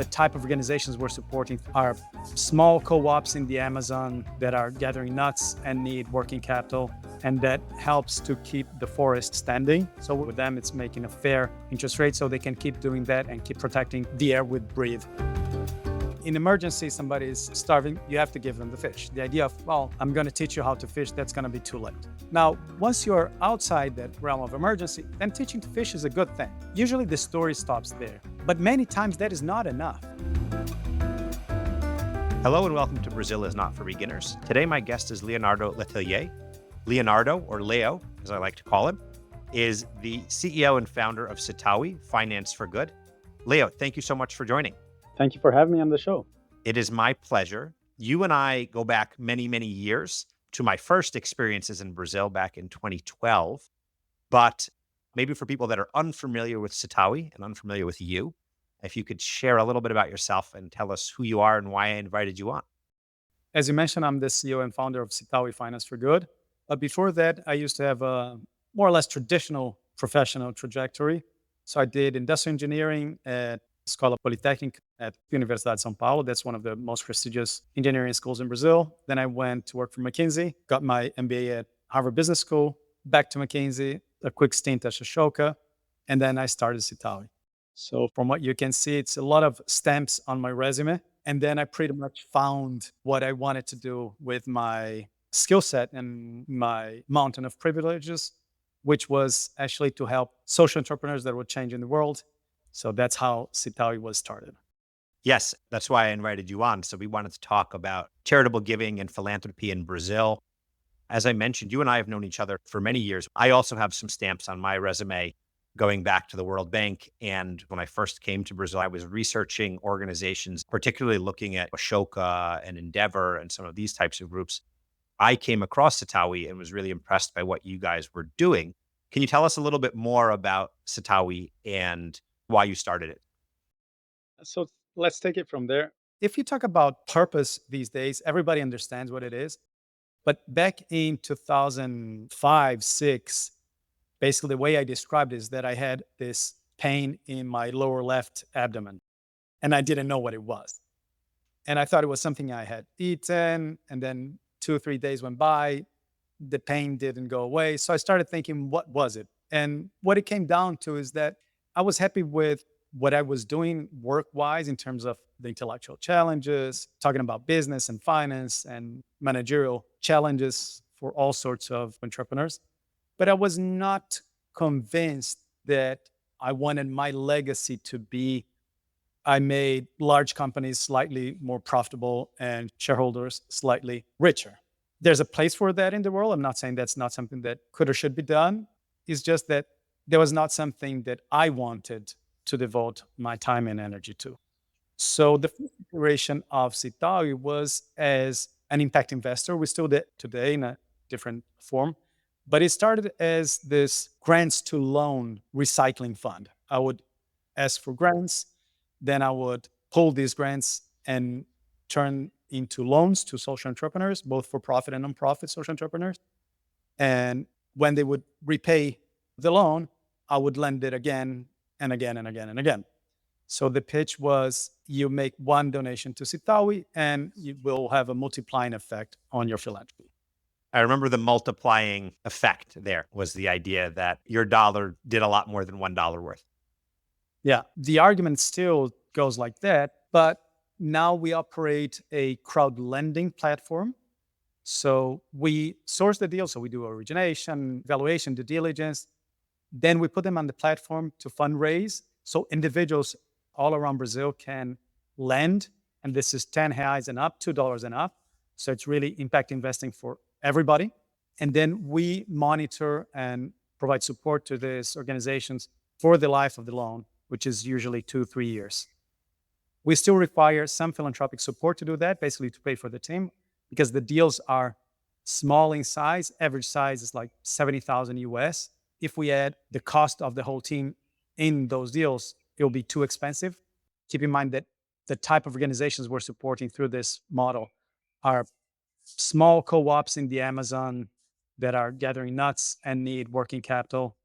The type of organizations we're supporting are small co-ops in the Amazon that are gathering nuts and need working capital, and that helps to keep the forest standing. So with them, it's making a fair interest rate so they can keep doing that and keep protecting the air we breathe. In emergency, somebody is starving, you have to give them the fish. The idea of, well, I'm going to teach you how to fish, that's going to be too late. Now, once you're outside that realm of emergency, then teaching to fish is a good thing. Usually the story stops there, but many times that is not enough. Hello and welcome to Brazil is Not for Beginners. Today my guest is Leonardo Letelier. Leonardo, or Leo, as I like to call him, is the CEO and founder of Sitawi Finance for Good. Leo, thank you so much for joining. Thank you for having me on the show. It is my pleasure. You and I go back many, many years to my first experiences in Brazil back in 2012. But maybe for people that are unfamiliar with Sitawi and unfamiliar with you, if you could share a little bit about yourself and tell us who you are and why I invited you on. As you mentioned, I'm the CEO and founder of Sitawi Finance for Good. But before that, I used to have a more or less traditional professional trajectory. So I did industrial engineering at Escola Polytechnic at Universidade de São Paulo. That's one of the most prestigious engineering schools in Brazil. Then I went to work for McKinsey, got my MBA at Harvard Business School, back to McKinsey, a quick stint at Ashoka, and then I started Sitawi. So from what you can see, it's a lot of stamps on my resume. And then I pretty much found what I wanted to do with my skill set and my mountain of privileges, which was actually to help social entrepreneurs that were changing the world. So that's how Sitawi was started. Yes, that's why I invited you on. So we wanted to talk about charitable giving and philanthropy in Brazil. As I mentioned, you and I have known each other for many years. I also have some stamps on my resume going back to the World Bank. And when I first came to Brazil, I was researching organizations, particularly looking at Ashoka and Endeavor and some of these types of groups. I came across Sitawi and was really impressed by what you guys were doing. Can you tell us a little bit more about Sitawi and why you started it? So let's take it from there. If you talk about purpose these days, everybody understands what it is. But back in 2005, 6, basically the way I described it is that I had this pain in my lower left abdomen, and I didn't know what it was. And I thought it was something I had eaten, and then 2 or 3 days went by, the pain didn't go away. So I started thinking, what was it? And what it came down to is that I was happy with what I was doing work-wise in terms of the intellectual challenges, talking about business and finance and managerial challenges for all sorts of entrepreneurs. But I was not convinced that I wanted my legacy to be I made large companies slightly more profitable and shareholders slightly richer. There's a place for that in the world. I'm not saying that's not something that could or should be done. It's just that there was not something that I wanted to devote my time and energy to. So the first iteration of Sitawi was as an impact investor. We still do it today in a different form, but it started as this grants to loan recycling fund. I would ask for grants, then I would pull these grants and turn into loans to social entrepreneurs, both for profit and nonprofit social entrepreneurs. And when they would repay the loan, I would lend it again and again and again and again. So the pitch was you make one donation to Sitawi and you will have a multiplying effect on your philanthropy. I remember the multiplying effect there was the idea that your dollar did a lot more than $1 worth. Yeah, the argument still goes like that, but now we operate a crowd lending platform. So we source the deal. So we do origination, valuation, due diligence. Then we put them on the platform to fundraise. So individuals all around Brazil can lend. And this is 10 reais and up, $2 and up. So it's really impact investing for everybody. And then we monitor and provide support to these organizations for the life of the loan, which is usually 2-3 years. We still require some philanthropic support to do that, basically to pay for the team, because the deals are small in size. Average size is like 70,000 US. If we add the cost of the whole team in those deals, it will be too expensive. Keep in mind that the type of organizations we're supporting through this model are small co-ops in the Amazon that are gathering nuts and need working capital,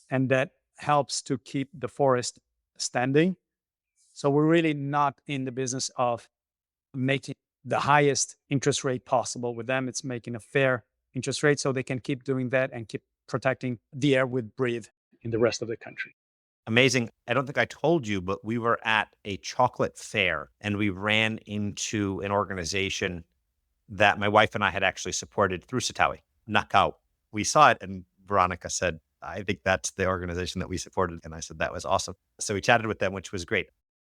and that helps to keep the forest standing. So we're really not in the business of making the highest interest rate possible with them. It's making a fair interest rate so they can keep doing that and keep protecting the air we breathe in the rest of the country. Amazing. I don't think I told you, but we were at a chocolate fair and we ran into an organization that my wife and I had actually supported through Sitawi, Knockout. We saw it and Veronica said, I think that's the organization that we supported. And I said, that was awesome. So we chatted with them, which was great.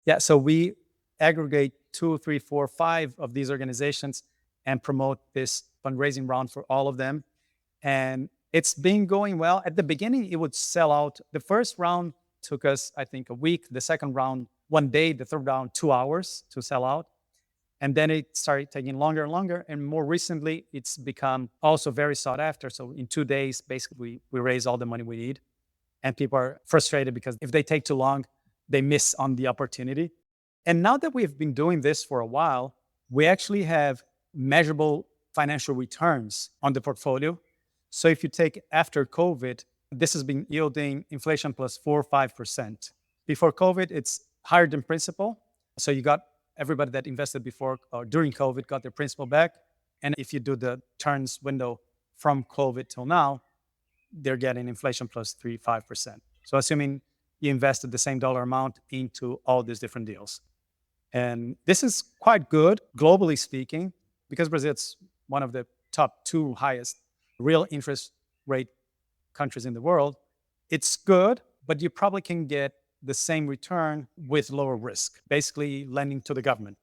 Yeah, so we aggregate two, three, four, five of these organizations and promote this fundraising round for all of them. And it's been going well. At the beginning, it would sell out. The first round took us, I think, a week. The second round, 1 day. The third round, 2 hours to sell out. And then it started taking longer and longer. And more recently, it's become also very sought after. So in 2 days, basically, we raise all the money we need. And people are frustrated because if they take too long, they miss on the opportunity. And now that we've been doing this for a while, we actually have measurable financial returns on the portfolio. So if you take after COVID, this has been yielding inflation plus 4 or 5%. Before COVID, it's higher than principal. So you got everybody that invested before or during COVID got their principal back. And if you do the turns window from COVID till now, they're getting inflation plus 3, 5%. So assuming you invested the same dollar amount into all these different deals. And this is quite good, globally speaking, because Brazil is one of the top two highest real interest rate countries in the world. It's good, but you probably can get the same return with lower risk, basically lending to the government.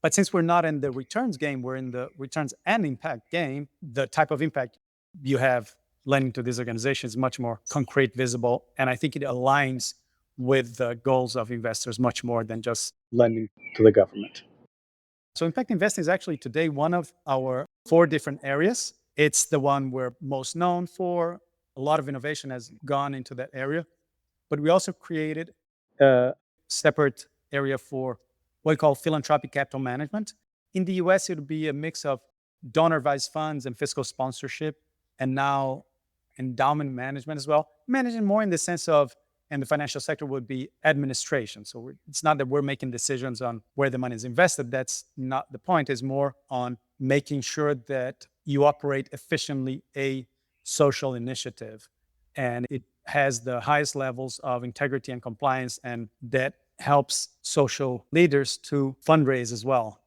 But since we're not in the returns game, we're in the returns and impact game, the type of impact you have lending to these organizations is much more concrete, visible, and I think it aligns with the goals of investors much more than just lending to the government. So impact investing is actually today one of our four different areas. It's the one we're most known for. A lot of innovation has gone into that area, but we also created a separate area for what we call philanthropic capital management. In the US, it would be a mix of donor advised funds and fiscal sponsorship, and now endowment management as well. Managing more in the sense of, and the financial sector would be administration. So it's not that we're making decisions on where the money is invested. That's not the point. It's more on making sure that you operate efficiently a social initiative. And it has the highest levels of integrity and compliance, and that helps social leaders to fundraise as well.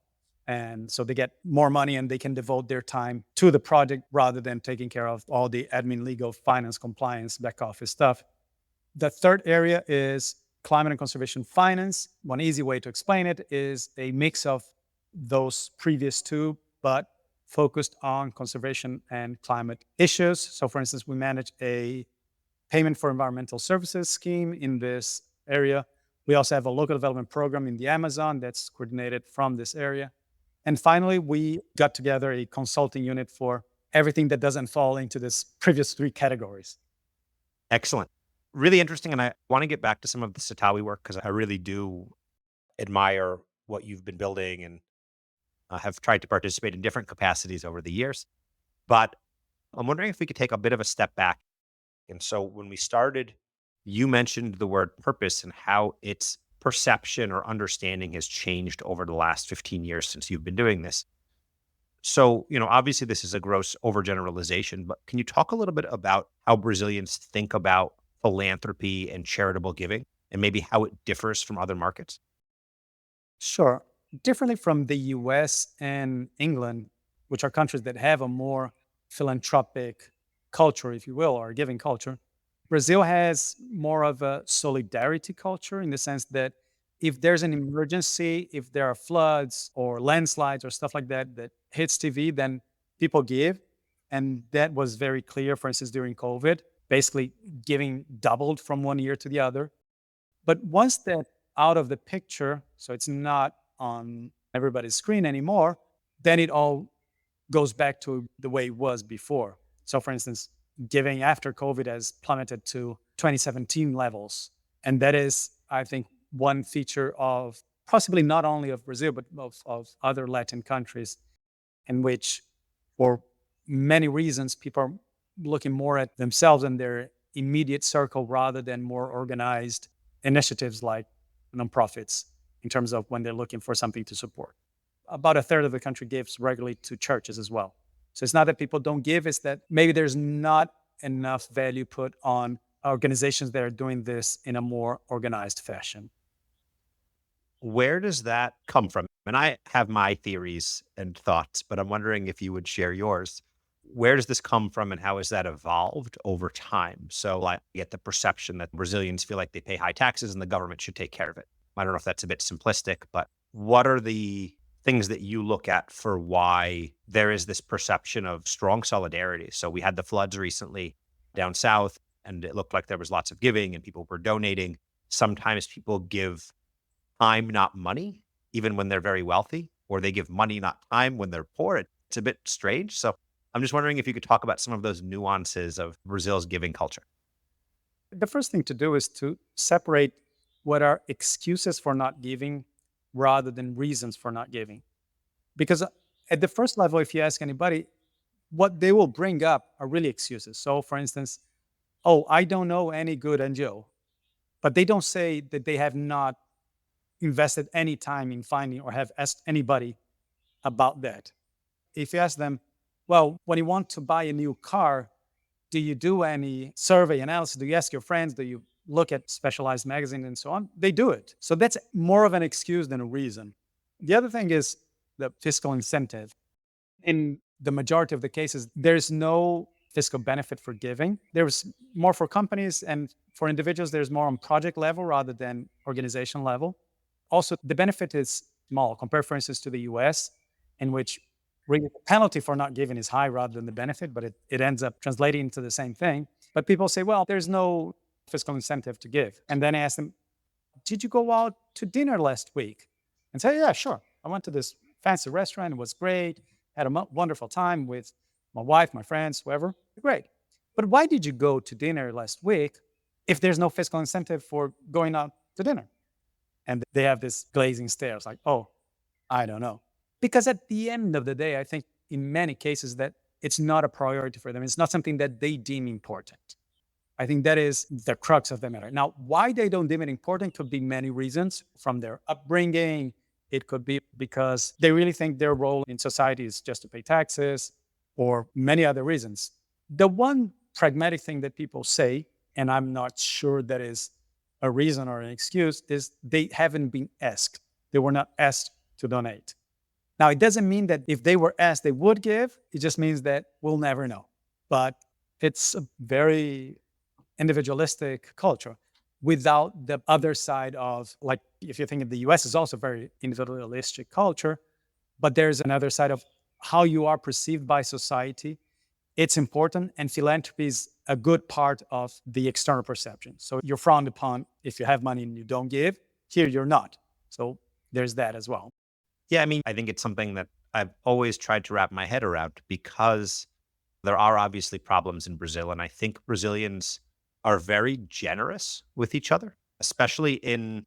And so they get more money and they can devote their time to the project rather than taking care of all the admin, legal, finance, compliance, back office stuff. The third area is climate and conservation finance. One easy way to explain it is a mix of those previous two, but focused on conservation and climate issues. So for instance, we manage a payment for environmental services scheme in this area. We also have a local development program in the Amazon that's coordinated from this area. And finally, we got together a consulting unit for everything that doesn't fall into this previous three categories. Excellent. Really interesting. And I want to get back to some of the Sitawi work because I really do admire what you've been building and have tried to participate in different capacities over the years. But I'm wondering if we could take a bit of a step back. And so when we started, you mentioned the word purpose and how its perception or understanding has changed over the last 15 years since you've been doing this. So, obviously this is a gross overgeneralization, but can you talk a little bit about how Brazilians think about philanthropy and charitable giving and maybe how it differs from other markets? Sure. Differently from the US and England, which are countries that have a more philanthropic culture, if you will, or a giving culture, Brazil has more of a solidarity culture in the sense that if there's an emergency, if there are floods or landslides or stuff like that that hits TV, then people give. And that was very clear, for instance, during COVID, basically giving doubled from one year to the other. But once that out of the picture, so it's not on everybody's screen anymore, then it all goes back to the way it was before. So, for instance, giving after COVID has plummeted to 2017 levels. And that is, I think, one feature of possibly not only of Brazil, but of other Latin countries in which, for many reasons, people are looking more at themselves and their immediate circle rather than more organized initiatives like nonprofits in terms of when they're looking for something to support. About a third of the country gives regularly to churches as well. So it's not that people don't give, it's that maybe there's not enough value put on organizations that are doing this in a more organized fashion. Where does that come from? And I have my theories and thoughts, but I'm wondering if you would share yours. Where does this come from and how has that evolved over time? So like, I get the perception that Brazilians feel like they pay high taxes and the government should take care of it. I don't know if that's a bit simplistic, but what are the things that you look at for why there is this perception of strong solidarity? So we had the floods recently down south, and it looked like there was lots of giving and people were donating. Sometimes people give time, not money, even when they're very wealthy, or they give money, not time when they're poor. It's a bit strange. So I'm just wondering if you could talk about some of those nuances of Brazil's giving culture. The first thing to do is to separate what are excuses for not giving rather than reasons for not giving. Because at the first level, if you ask anybody, what they will bring up are really excuses. So, for instance, oh, I don't know any good NGO, but they don't say that they have not invested any time in finding or have asked anybody about that. If you ask them, well, when you want to buy a new car, do you do any survey analysis? Do you ask your friends? Do you look at specialized magazines and so on? They do it. So that's more of an excuse than a reason. The other thing is the fiscal incentive. In the majority of the cases, there's no fiscal benefit for giving. There's more for companies, and for individuals, there's more on project level rather than organization level. Also, the benefit is small compared, for instance, to the US, in which really the penalty for not giving is high rather than the benefit, but it ends up translating into the same thing. But people say, well, there's no fiscal incentive to give. And then I ask them, did you go out to dinner last week? And say, yeah, sure. I went to this fancy restaurant. It was great. Had a wonderful time with my wife, my friends, whoever. Great. But why did you go to dinner last week if there's no fiscal incentive for going out to dinner? And they have this glazing stare. It's like, oh, I don't know. Because at the end of the day, I think in many cases that it's not a priority for them. It's not something that they deem important. I think that is the crux of the matter. Now, why they don't deem it important could be many reasons from their upbringing. It could be because they really think their role in society is just to pay taxes or many other reasons. The one pragmatic thing that people say, and I'm not sure that is a reason or an excuse, is they haven't been asked. They were not asked to donate. Now, it doesn't mean that if they were asked, they would give. It just means that we'll never know. But it's a very individualistic culture without the other side of, like, if you think of the US is also very individualistic culture, but there's another side of how you are perceived by society. It's important, and philanthropy is a good part of the external perception. So you're frowned upon if you have money and you don't give. Here, you're not. So there's that as well. Yeah, I mean, I think it's something that I've always tried to wrap my head around because there are obviously problems in Brazil. And I think Brazilians are very generous with each other, especially in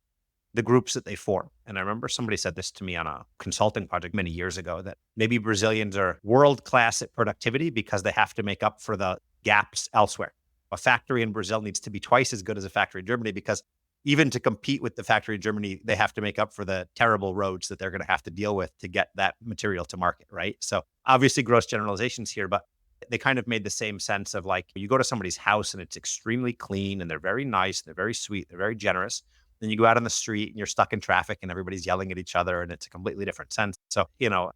the groups that they form. And I remember somebody said this to me on a consulting project many years ago that maybe Brazilians are world class at productivity because they have to make up for the gaps elsewhere. A factory in Brazil needs to be twice as good as a factory in Germany because even to compete with the factory in Germany, they have to make up for the terrible roads that they're going to have to deal with to get that material to market, right? So obviously gross generalizations here, but they kind of made the same sense of like you go to somebody's house and it's extremely clean and they're very nice, they're very sweet, they're very generous. Then you go out on the street and you're stuck in traffic and everybody's yelling at each other and it's a completely different sense. So,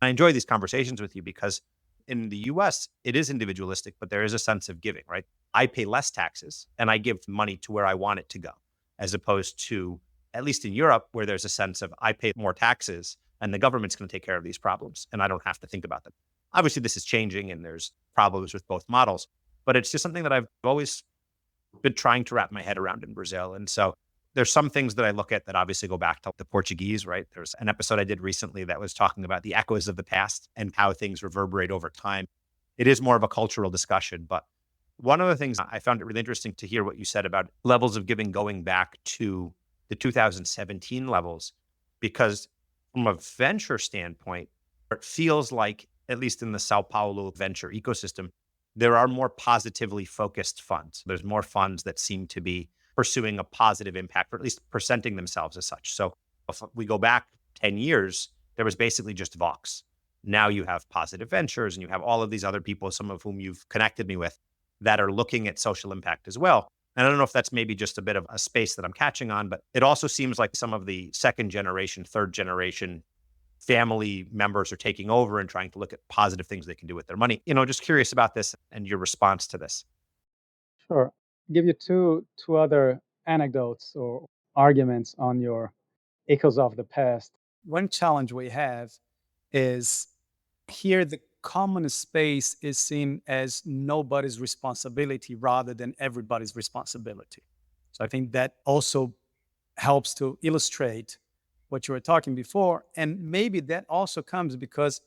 I enjoy these conversations with you because in the US, it is individualistic, but there is a sense of giving, right? I pay less taxes and I give money to where I want it to go, as opposed to, at least in Europe, where there's a sense of I pay more taxes and the government's going to take care of these problems and I don't have to think about them. Obviously, this is changing and there's problems with both models, but it's just something that I've always been trying to wrap my head around in Brazil. And so there's some things that I look at that obviously go back to the Portuguese, right? There's an episode I did recently that was talking about the echoes of the past and how things reverberate over time. It is more of a cultural discussion, but one of the things I found it really interesting to hear what you said about levels of giving going back to the 2017 levels, because from a venture standpoint, it feels like, at least in the Sao Paulo venture ecosystem, there are more positively focused funds. There's more funds that seem to be pursuing a positive impact, or at least presenting themselves as such. So if we go back 10 years, there was basically just Vox. Now you have Positive Ventures and you have all of these other people, some of whom you've connected me with, that are looking at social impact as well. And I don't know if that's maybe just a bit of a space that I'm catching on, but it also seems like some of the second generation, third generation family members are taking over and trying to look at positive things they can do with their money. Just curious about this and your response to this. Sure. Give you two other anecdotes or arguments on your echoes of the past. One challenge we have is here the common space is seen as nobody's responsibility rather than everybody's responsibility. So I think that also helps to illustrate what you were talking before. And maybe that also comes because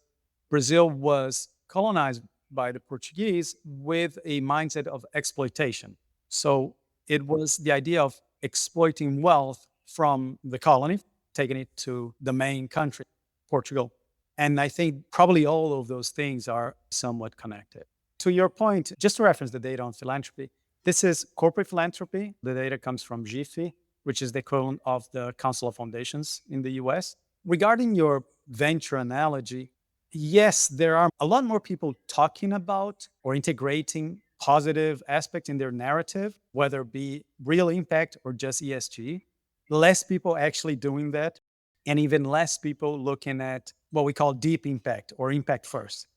Brazil was colonized by the Portuguese with a mindset of exploitation. So it was the idea of exploiting wealth from the colony, taking it to the main country, Portugal. And I think probably all of those things are somewhat connected. To your point, just to reference the data on philanthropy, this is corporate philanthropy. The data comes from GIFI, which is the equivalent of the Council of Foundations in the US. Regarding your venture analogy, yes, there are a lot more people talking about or integrating positive aspects in their narrative, whether it be real impact or just ESG. Less people actually doing that, and even less people looking at what we call deep impact or impact first,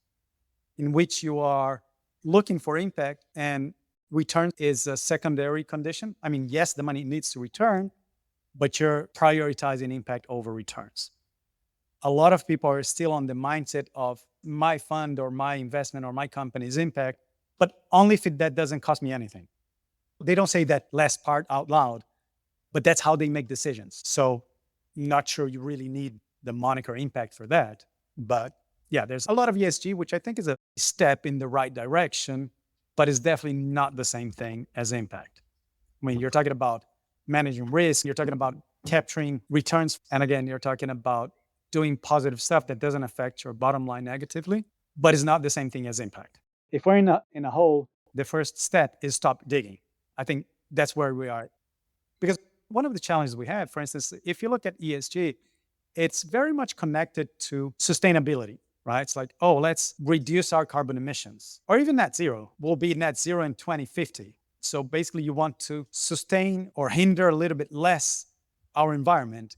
in which you are looking for impact and return is a secondary condition. I mean, yes, the money needs to return, but you're prioritizing impact over returns. A lot of people are still on the mindset of my fund or my investment or my company's impact, but only if that doesn't cost me anything. They don't say that last part out loud, but that's how they make decisions. So not sure you really need the moniker impact for that. But yeah, there's a lot of ESG, which I think is a step in the right direction, but it's definitely not the same thing as impact. I mean, you're talking about managing risk, you're talking about capturing returns. And again, you're talking about doing positive stuff that doesn't affect your bottom line negatively, but it's not the same thing as impact. If we're in a hole, the first step is stop digging. I think that's where we are. Because one of the challenges we have, for instance, if you look at ESG, it's very much connected to sustainability, right? It's like, oh, let's reduce our carbon emissions or even net zero. We'll be net zero in 2050. So basically, you want to sustain or hinder a little bit less our environment.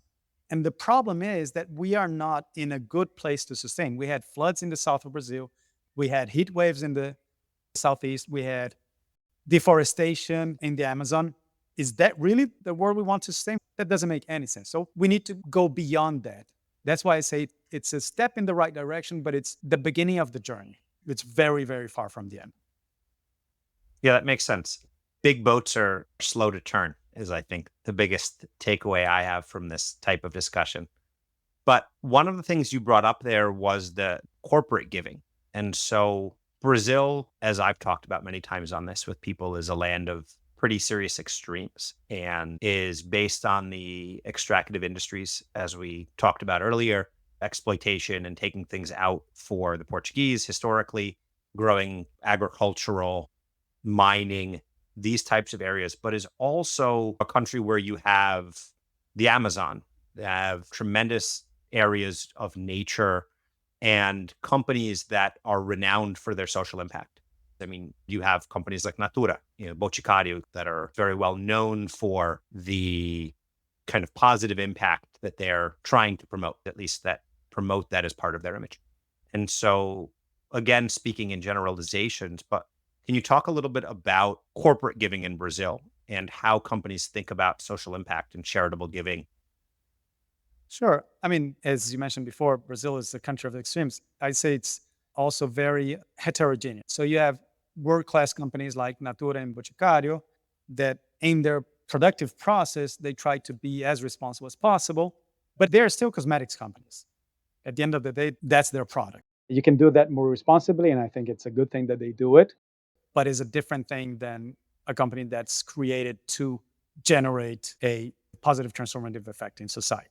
And the problem is that we are not in a good place to sustain. We had floods in the south of Brazil. We had heat waves in the southeast. We had deforestation in the Amazon. Is that really the world we want to sustain? That doesn't make any sense. So we need to go beyond that. That's why I say it's a step in the right direction, but it's the beginning of the journey. It's very, very far from the end. Yeah, that makes sense. Big boats are slow to turn, is I think the biggest takeaway I have from this type of discussion. But one of the things you brought up there was the corporate giving. And so Brazil, as I've talked about many times on this with people, is a land of pretty serious extremes and is based on the extractive industries, as we talked about earlier, exploitation and taking things out for the Portuguese historically, growing agricultural, mining, these types of areas, but is also a country where you have the Amazon, they have tremendous areas of nature and companies that are renowned for their social impact. I mean, you have companies like Natura, Boticário, that are very well known for the kind of positive impact that they're trying to promote, at least that promote that as part of their image. And so, again, speaking in generalizations, but can you talk a little bit about corporate giving in Brazil and how companies think about social impact and charitable giving? Sure. I mean, as you mentioned before, Brazil is a country of extremes. I'd say it's also very heterogeneous. So you have world-class companies like Natura and Boticário that in their productive process, they try to be as responsible as possible, but they're still cosmetics companies. At the end of the day, that's their product. You can do that more responsibly, and I think it's a good thing that they do it, but it's a different thing than a company that's created to generate a positive transformative effect in society.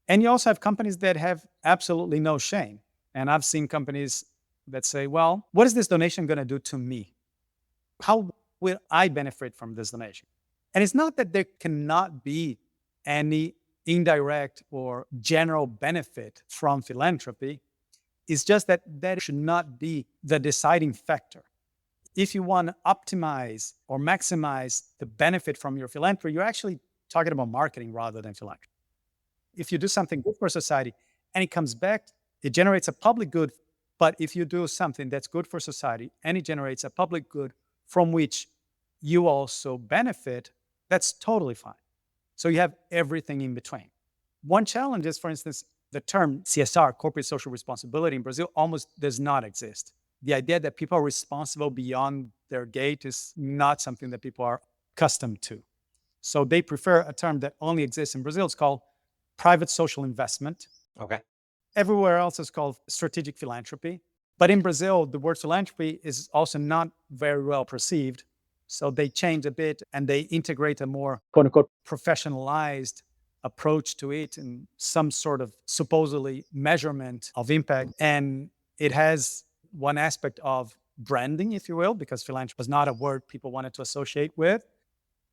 And you also have companies that have absolutely no shame. And I've seen companies that say, well, what is this donation going to do to me? How will I benefit from this donation? And it's not that there cannot be any indirect or general benefit from philanthropy. It's just that that should not be the deciding factor. If you want to optimize or maximize the benefit from your philanthropy, you're actually talking about marketing rather than philanthropy. If you do something good for society and it comes back, it generates a public good. But if you do something that's good for society and it generates a public good from which you also benefit, that's totally fine. So you have everything in between. One challenge is, for instance, the term CSR, corporate social responsibility in Brazil, almost does not exist. The idea that people are responsible beyond their gate is not something that people are accustomed to. So they prefer a term that only exists in Brazil. It's called private social investment. Okay. Everywhere else is called strategic philanthropy. But in Brazil, the word philanthropy is also not very well perceived. So they change a bit and they integrate a more quote unquote professionalized approach to it and some sort of supposedly measurement of impact. And it has one aspect of branding, if you will, because philanthropy is not a word people wanted to associate with.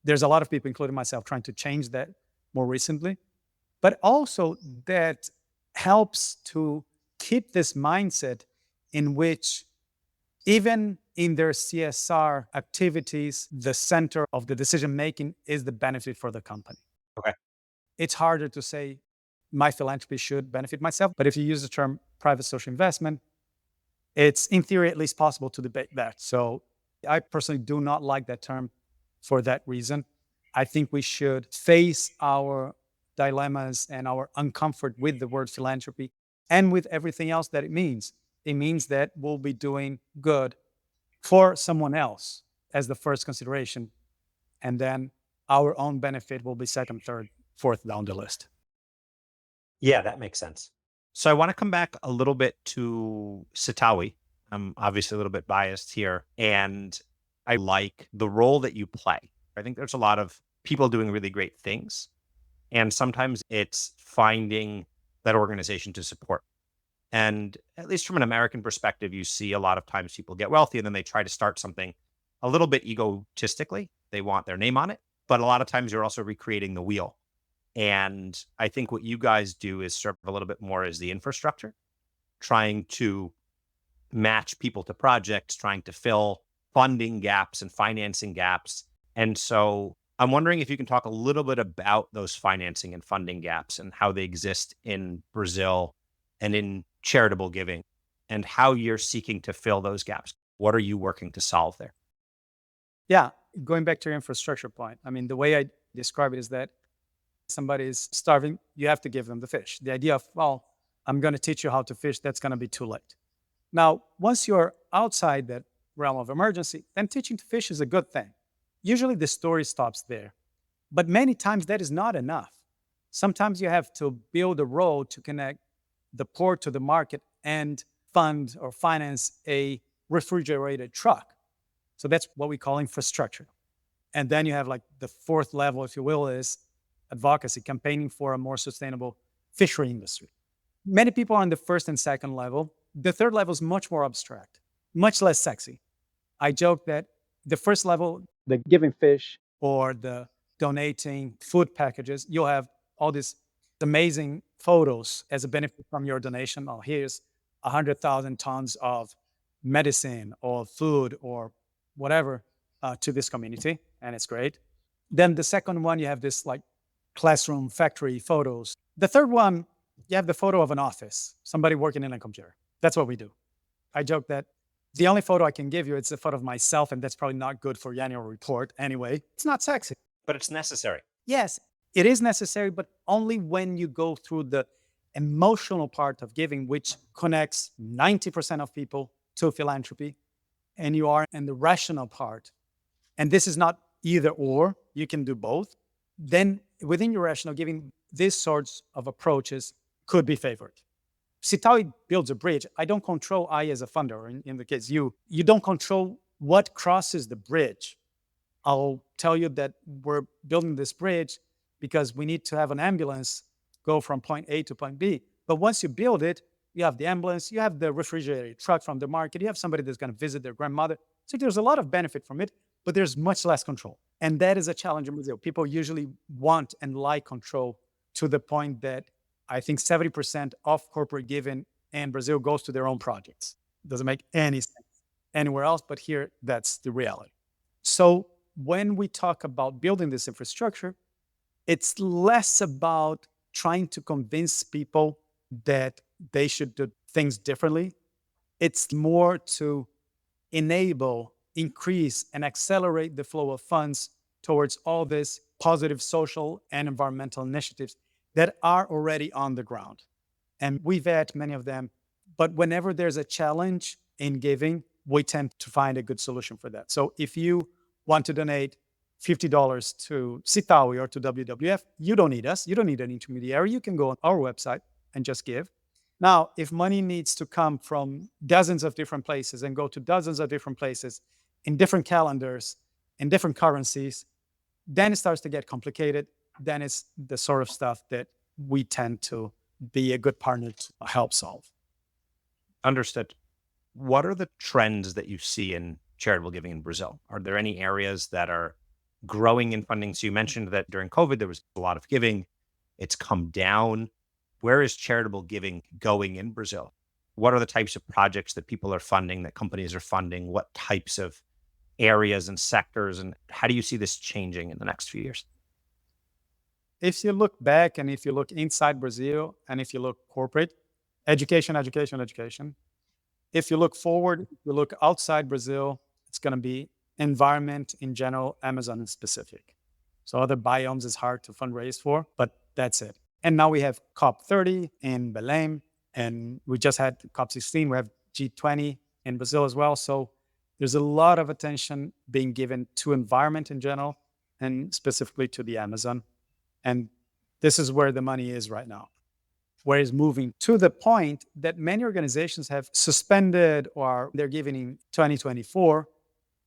There's a lot of people, including myself, trying to change that more recently. But also that helps to keep this mindset in which even in their CSR activities, the center of the decision making is the benefit for the company. Okay. It's harder to say my philanthropy should benefit myself, but if you use the term private social investment, it's in theory at least possible to debate that. So I personally do not like that term for that reason. I think we should face our dilemmas and our uncomfort with the word philanthropy and with everything else that it means. It means that we'll be doing good for someone else as the first consideration. And then our own benefit will be second, third, fourth down the list. Yeah, that makes sense. So I want to come back a little bit to Sitawi. I'm obviously a little bit biased here, and I like the role that you play. I think there's a lot of people doing really great things, and sometimes it's finding that organization to support. And at least from an American perspective, you see a lot of times people get wealthy and then they try to start something a little bit egotistically. They want their name on it, but a lot of times you're also recreating the wheel. And I think what you guys do is serve a little bit more as the infrastructure, trying to match people to projects, trying to fill funding gaps and financing gaps. And so I'm wondering if you can talk a little bit about those financing and funding gaps and how they exist in Brazil and in charitable giving and how you're seeking to fill those gaps. What are you working to solve there? Yeah, going back to your infrastructure point, I mean, the way I describe it is that somebody is starving, you have to give them the fish. The idea of, well, I'm going to teach you how to fish, that's going to be too late. Now, once you're outside that realm of emergency, then teaching to fish is a good thing. Usually the story stops there. But many times that is not enough. Sometimes you have to build a road to connect the port to the market and fund or finance a refrigerated truck. So that's what we call infrastructure. And then you have like the fourth level, if you will, is advocacy, campaigning for a more sustainable fishery industry. Many people are on the first and second level. The third level is much more abstract, much less sexy. I joke that the first level, the giving fish or the donating food packages, you'll have all these amazing photos as a benefit from your donation. Oh, here's 100,000 tons of medicine or food or whatever to this community, and it's great. Then the second one, you have this like classroom factory photos. The third one, you have the photo of an office, somebody working in a computer. That's what we do. I joke that the only photo I can give you, it's a photo of myself, and that's probably not good for your annual report anyway. It's not sexy. But it's necessary. Yes, it is necessary, but only when you go through the emotional part of giving, which connects 90% of people to philanthropy, and you are in the rational part. And this is not either or, you can do both. Then within your rational giving, these sorts of approaches could be favored. Sitawi builds a bridge. I don't control, I as a funder, in the case you don't control what crosses the bridge. I'll tell you that we're building this bridge because we need to have an ambulance go from point A to point B. But once you build it, you have the ambulance, you have the refrigerated truck from the market, you have somebody that's going to visit their grandmother. So there's a lot of benefit from it, but there's much less control. And that is a challenge in Brazil. People usually want and like control to the point that I think 70% of corporate giving in Brazil goes to their own projects. Doesn't make any sense anywhere else, but here that's the reality. So when we talk about building this infrastructure, it's less about trying to convince people that they should do things differently. It's more to enable, increase, and accelerate the flow of funds towards all these positive social and environmental initiatives that are already on the ground. And we vet many of them. But whenever there's a challenge in giving, we tend to find a good solution for that. So if you want to donate $50 to Sitawi or to WWF, you don't need us. You don't need an intermediary. You can go on our website and just give. Now, if money needs to come from dozens of different places and go to dozens of different places in different calendars, in different currencies, then it starts to get complicated. Then it's the sort of stuff that we tend to be a good partner to help solve. Understood. What are the trends that you see in charitable giving in Brazil? Are there any areas that are growing in funding? So you mentioned that during COVID, there was a lot of giving. It's come down. Where is charitable giving going in Brazil? What are the types of projects that people are funding, that companies are funding? What types of areas and sectors? And how do you see this changing in the next few years? If you look back and if you look inside Brazil and if you look corporate, education, education, education. If you look forward, if you look outside Brazil, it's going to be environment in general, Amazon in specific. So other biomes is hard to fundraise for, but that's it. And now we have COP30 in Belém, and we just had COP16. We have G20 in Brazil as well. So there's a lot of attention being given to environment in general and specifically to the Amazon. And this is where the money is right now, where it's moving to the point that many organizations have suspended or they're giving in 2024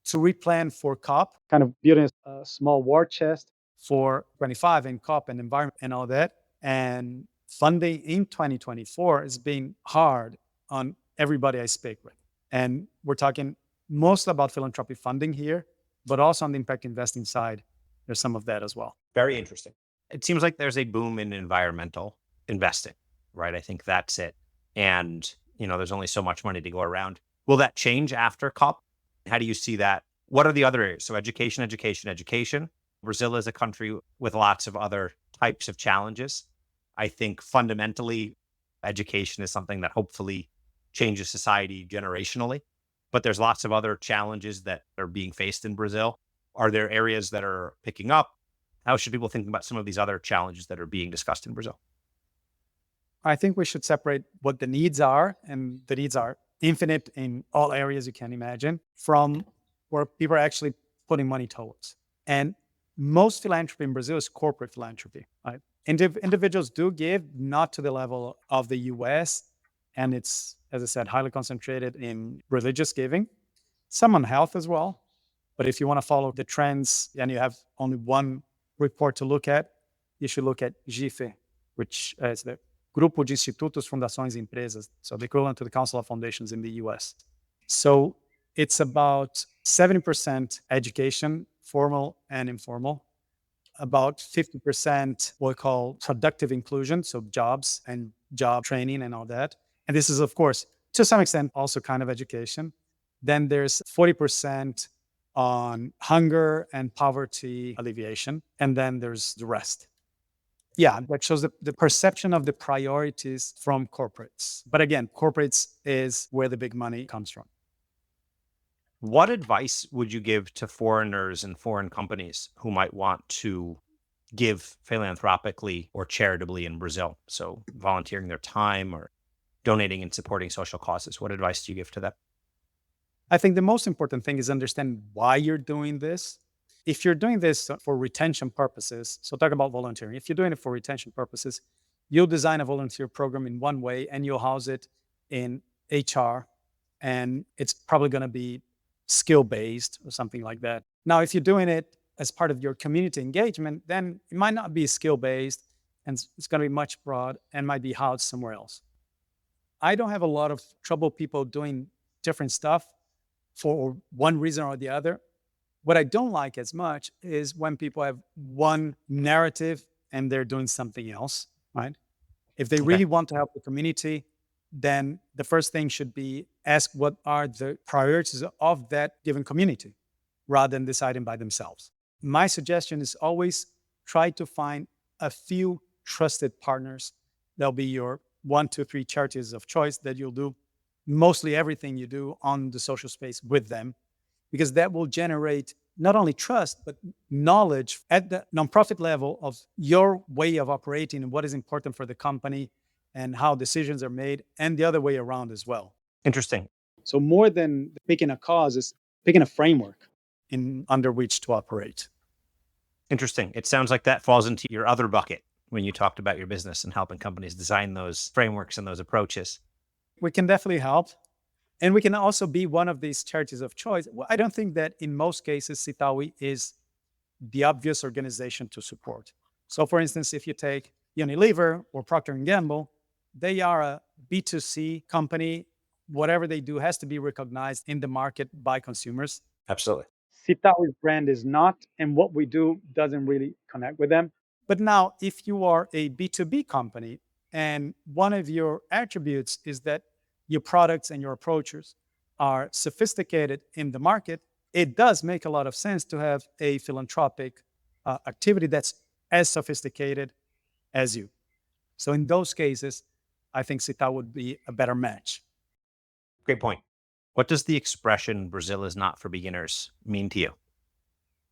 to replan for COP, kind of building a small war chest for 25 and COP and environment and all that. And funding in 2024 is being hard on everybody I speak with. And we're talking mostly about philanthropy funding here, but also on the impact investing side, there's some of that as well. Very interesting. It seems like there's a boom in environmental investing, right? I think that's it. And, there's only so much money to go around. Will that change after COP? How do you see that? What are the other areas? So education, education, education. Brazil is a country with lots of other types of challenges. I think fundamentally, education is something that hopefully changes society generationally. But there's lots of other challenges that are being faced in Brazil. Are there areas that are picking up? How should people think about some of these other challenges that are being discussed in Brazil? I think we should separate what the needs are, and the needs are infinite in all areas you can imagine, from where people are actually putting money towards. And most philanthropy in Brazil is corporate philanthropy. Right? Individuals do give, not to the level of the US, and it's, as I said, highly concentrated in religious giving, some on health as well. But if you want to follow the trends and you have only one report to look at, you should look at GIFE, which is the Grupo de Institutos, Fundações e Empresas, so the equivalent to the Council of Foundations in the US. So it's about 70% education, formal and informal, about 50% what we call productive inclusion, so jobs and job training and all that. And this is, of course, to some extent, also kind of education. Then there's 40% on hunger and poverty alleviation. And then there's the rest. Yeah, that shows the perception of the priorities from corporates. But again, corporates is where the big money comes from. What advice would you give to foreigners and foreign companies who might want to give philanthropically or charitably in Brazil? So volunteering their time or donating and supporting social causes. What advice do you give to them? I think the most important thing is understand why you're doing this. If you're doing this for retention purposes, so talk about volunteering. If you're doing it for retention purposes, you'll design a volunteer program in one way and you'll house it in HR, and it's probably going to be skill based or something like that. Now, if you're doing it as part of your community engagement, then it might not be skill based and it's going to be much broad and might be housed somewhere else. I don't have a lot of trouble people doing different stuff for one reason or the other. What I don't like as much is when people have one narrative and they're doing something else, right? If they Okay. really want to help the community, then the first thing should be ask what are the priorities of that given community rather than deciding by themselves. My suggestion is always try to find a few trusted partners. They'll be your one, two, three charities of choice that you'll do mostly everything you do on the social space with them, because that will generate not only trust, but knowledge at the nonprofit level of your way of operating and what is important for the company and how decisions are made, and the other way around as well. Interesting. So, more than picking a cause, is picking a framework in under which to operate. Interesting. It sounds like that falls into your other bucket when you talked about your business and helping companies design those frameworks and those approaches. We can definitely help. And we can also be one of these charities of choice. Well, I don't think that in most cases, Sitawi is the obvious organization to support. So, for instance, if you take Unilever or Procter and Gamble, they are a B2C company. Whatever they do has to be recognized in the market by consumers. Absolutely. Sitawi's brand is not, and what we do doesn't really connect with them. But now, if you are a B2B company and one of your attributes is that your products and your approaches are sophisticated in the market, it does make a lot of sense to have a philanthropic activity that's as sophisticated as you. So, in those cases, I think Sitawi would be a better match. Great point. What does the expression Brazil is not for beginners mean to you?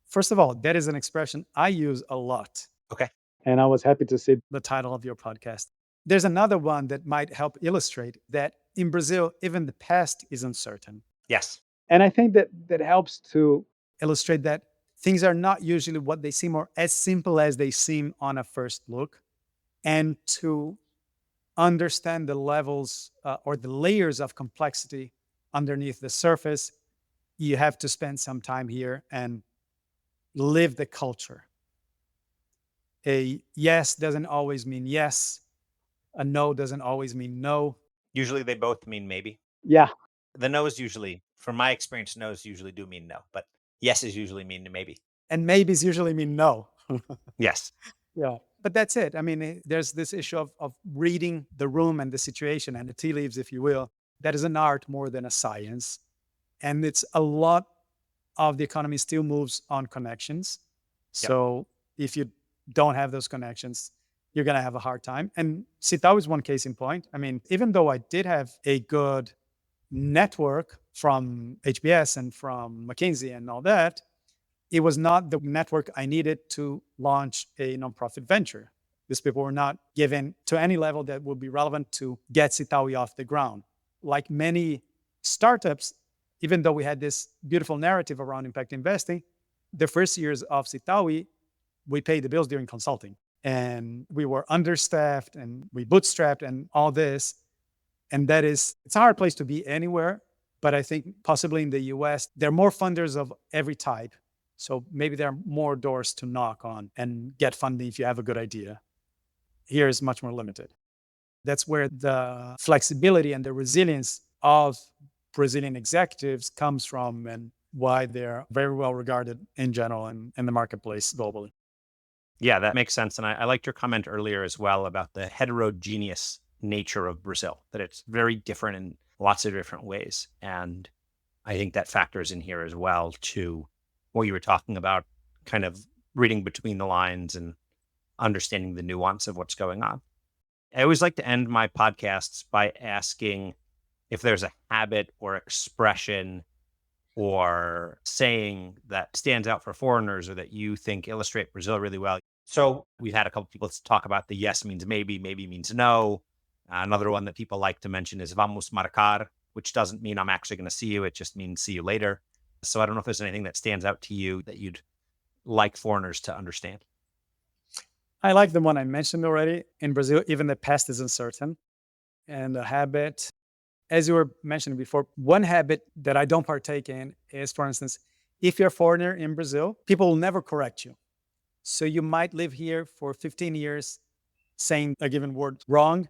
First of all, that is an expression I use a lot. Okay. And I was happy to see the title of your podcast. There's another one that might help illustrate that in Brazil, even the past is uncertain. Yes. And I think that that helps to illustrate that things are not usually what they seem or as simple as they seem on a first look. And to understand the levels or the layers of complexity underneath the surface, you have to spend some time here and live the culture. A yes doesn't always mean yes. A no doesn't always mean no. Usually they both mean maybe. Yeah. The no's usually, from my experience, no's usually do mean no, but yeses usually mean maybe. And maybes usually mean no. Yes. Yeah. But that's it. I mean, there's this issue of reading the room and the situation and the tea leaves, if you will. That is an art more than a science. And it's a lot of the economy still moves on connections. Yep. So if you don't have those connections, you're going to have a hard time. And Sitawi is one case in point. I mean, even though I did have a good network from HBS and from McKinsey and all that, it was not the network I needed to launch a nonprofit venture. These people were not given to any level that would be relevant to get Sitawi off the ground. Like many startups, even though we had this beautiful narrative around impact investing, the first years of Sitawi, we paid the bills during consulting. And we were understaffed and we bootstrapped and all this. And it's a hard place to be anywhere. But I think possibly in the US, there are more funders of every type. So maybe there are more doors to knock on and get funding if you have a good idea. Here is much more limited. That's where the flexibility and the resilience of Brazilian executives comes from and why they're very well regarded in general and in the marketplace globally. Yeah, that makes sense. And I liked your comment earlier as well about the heterogeneous nature of Brazil, that it's very different in lots of different ways. And I think that factors in here as well to what you were talking about, kind of reading between the lines and understanding the nuance of what's going on. I always like to end my podcasts by asking if there's a habit or expression or saying that stands out for foreigners or that you think illustrate Brazil really well. So we've had a couple people talk about the yes means maybe, maybe means no. Another one that people like to mention is vamos marcar, which doesn't mean I'm actually going to see you. It just means see you later. So I don't know if there's anything that stands out to you that you'd like foreigners to understand. I like the one I mentioned already. In Brazil, even the past is uncertain. And the habit, as you were mentioning before, one habit that I don't partake in is, for instance, if you're a foreigner in Brazil, people will never correct you. So you might live here for 15 years saying a given word wrong,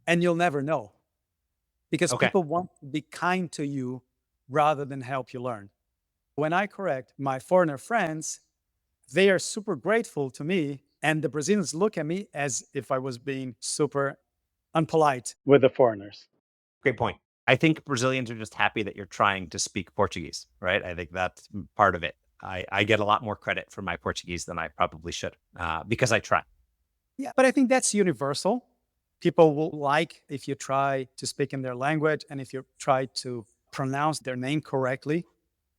and you'll never know because Okay. people want to be kind to you rather than help you learn. When I correct my foreigner friends, they are super grateful to me. And the Brazilians look at me as if I was being super unpolite with the foreigners. Great point. I think Brazilians are just happy that you're trying to speak Portuguese, right? I think that's part of it. I get a lot more credit for my Portuguese than I probably should because I try. Yeah, but I think that's universal. People will like if you try to speak in their language and if you try to pronounce their name correctly.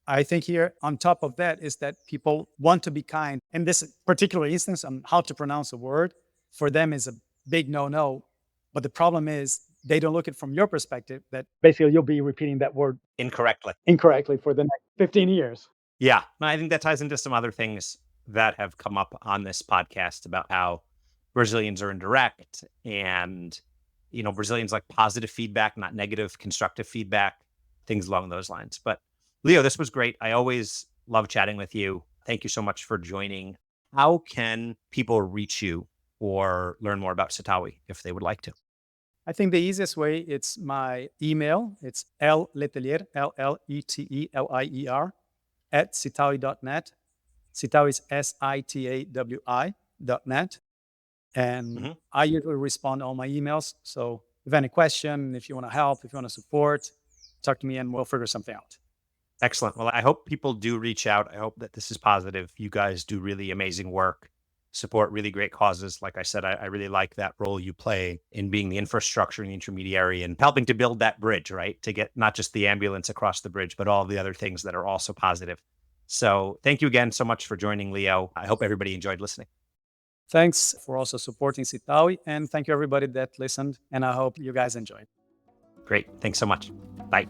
I think here, on top of that, is that people want to be kind. In this particular instance, on how to pronounce a word, for them is a big no-no. But the problem is they don't look at it from your perspective that basically you'll be repeating that word Incorrectly. incorrectly for the next 15 years. Yeah. And I think that ties into some other things that have come up on this podcast about how Brazilians are indirect and, Brazilians like positive feedback, not negative, constructive feedback, things along those lines. But Leo, this was great. I always love chatting with you. Thank you so much for joining. How can people reach you or learn more about Sitawi if they would like to? I think the easiest way, it's my email. It's Letelier, Letelier, at sitawi.net. Sitawi is SITAWI.net. And I usually respond to all my emails. So if any question, if you want to help, if you want to support, talk to me and we'll figure something out. Excellent. Well, I hope people do reach out. I hope that this is positive. You guys do really amazing work, support really great causes. Like I said, I really like that role you play in being the infrastructure and the intermediary and helping to build that bridge, right? To get not just the ambulance across the bridge, but all the other things that are also positive. So thank you again so much for joining, Leo. I hope everybody enjoyed listening. Thanks for also supporting Sitawi. And thank you, everybody that listened. And I hope you guys enjoyed. Great. Thanks so much. Bye.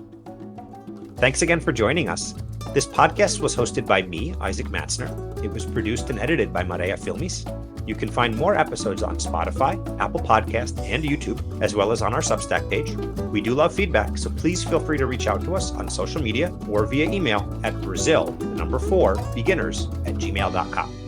Thanks again for joining us. This podcast was hosted by me, Isaac Matzner. It was produced and edited by Maria Filmes. You can find more episodes on Spotify, Apple Podcast, and YouTube, as well as on our Substack page. We do love feedback, so please feel free to reach out to us on social media or via email at Brazil4beginners@gmail.com.